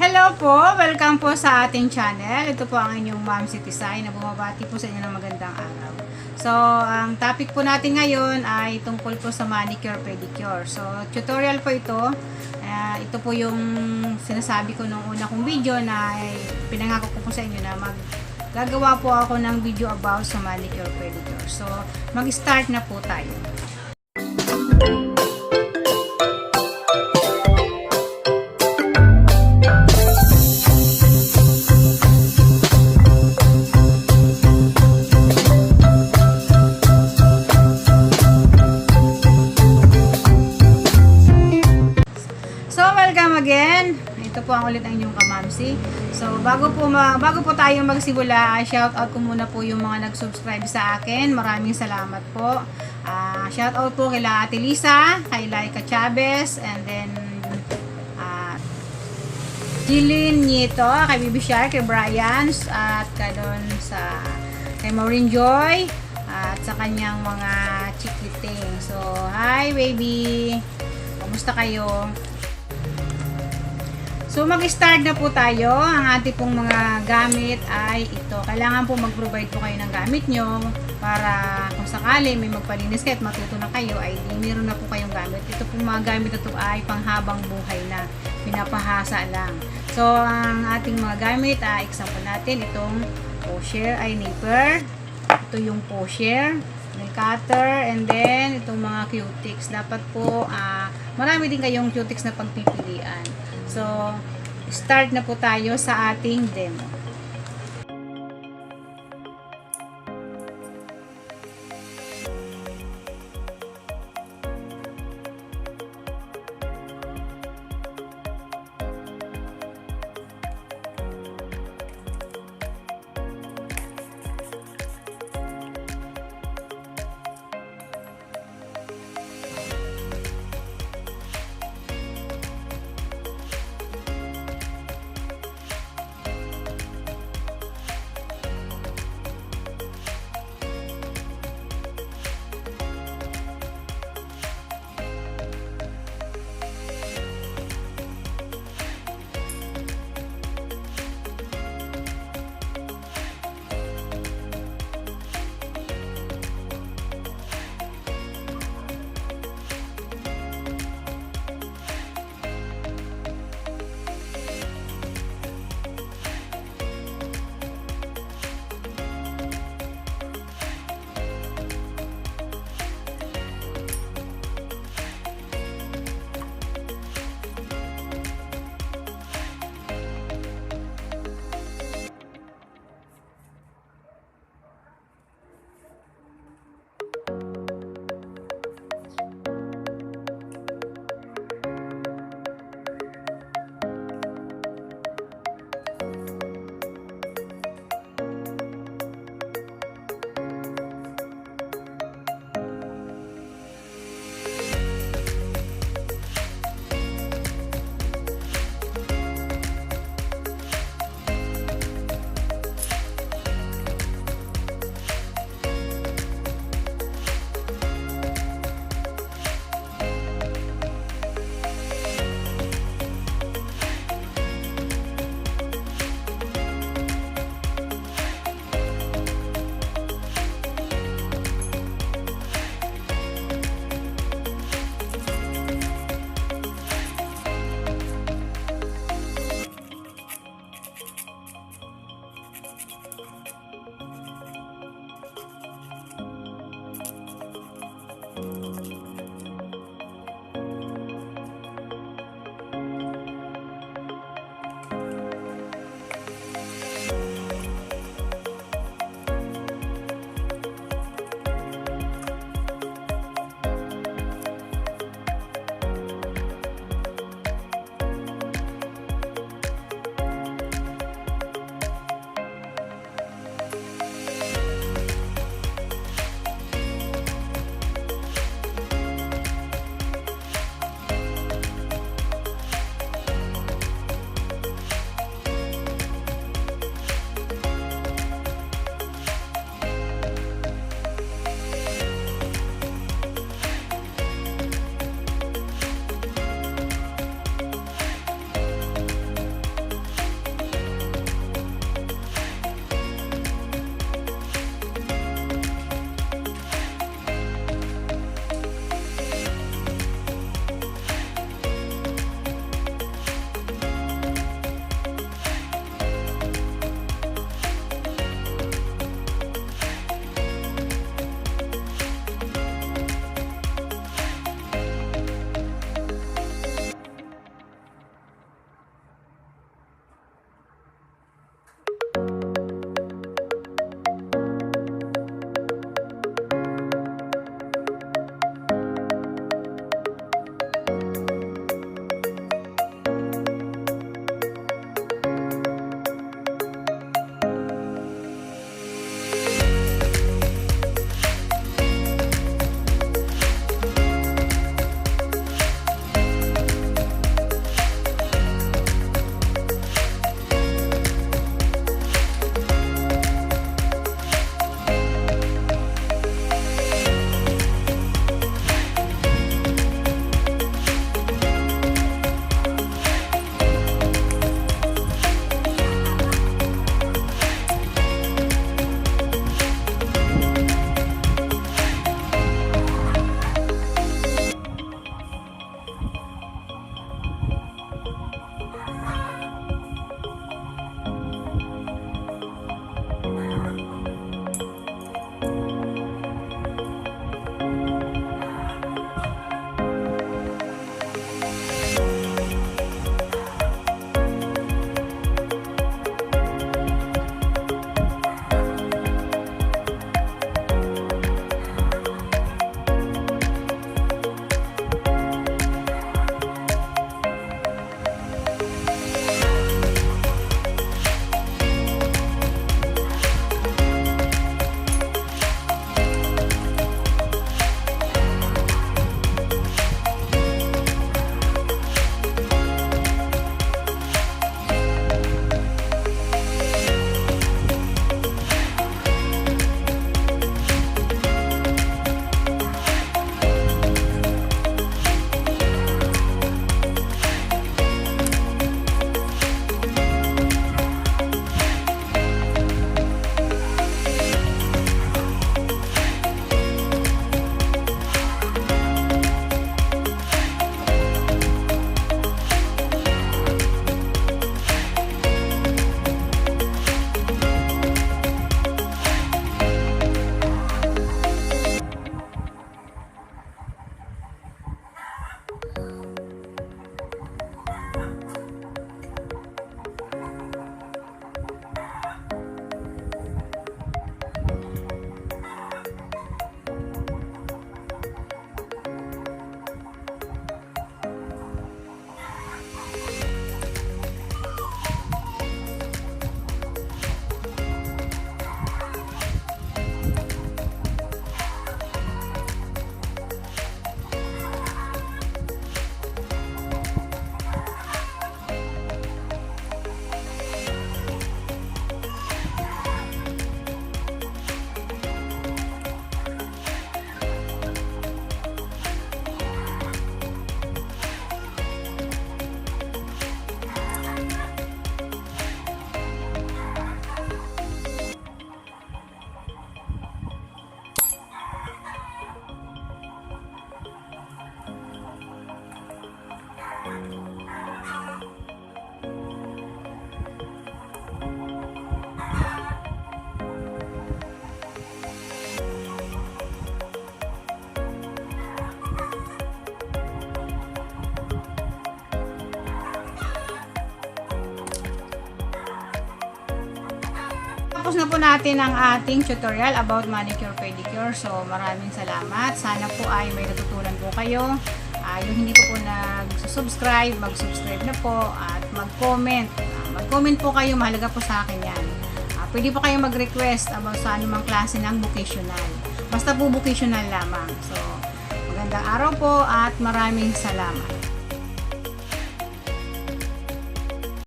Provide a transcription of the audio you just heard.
Hello po! Welcome po sa ating channel. Ito po ang inyong Ma'am si Tisay na bumabati po sa inyo ng magandang araw. So, ang topic po natin ngayon ay tungkol po sa manicure, pedicure. So, tutorial po ito. Ito po yung sinasabi ko nung una kong video na pinangako ko po sa inyo na gagawa po ako ng video about sa manicure, pedicure. So, mag-start na po tayo. Again, ito po ang ulit ang inyong kamamsi. So, bago po tayo magsimula, shout out ko muna po yung mga nag-subscribe sa akin. Maraming salamat po. Shout out po kay Ate Lisa, kay Laika Chavez, and then Jilin Nieto, kay Bibi Shark, kay Brian, at kay Maureen Joy, at sa kanyang mga chikliting. So, hi baby! Kamusta kayo? So, mag-start na po tayo. Ang ating pong mga gamit ay ito. Kailangan po mag-provide po kayo ng gamit nyo para kung sakali may magpalinis kayo at matuto na kayo, ay meron na po kayong gamit. Ito pong mga gamit na ito ay panghabang buhay na. Pinapahasa lang. So, ang ating mga gamit ay example natin. Itong pusher ay nipper. Ito yung pusher. May cutter. And then, itong mga cutics. Dapat po, marami din kayong cutics na pagpipilian. So, start na po tayo sa ating demo. Natapos na po natin ang ating tutorial about manicure pedicure. So maraming salamat. Sana po ay may natutunan po kayo. Yung hindi po nag-subscribe, mag-subscribe na po at mag-comment. Mag-comment po kayo, mahalaga po sa akin yan. Pwede po kayo mag-request about sa anumang klase ng vocational. Basta po vocational lamang. So magandang araw po at maraming salamat.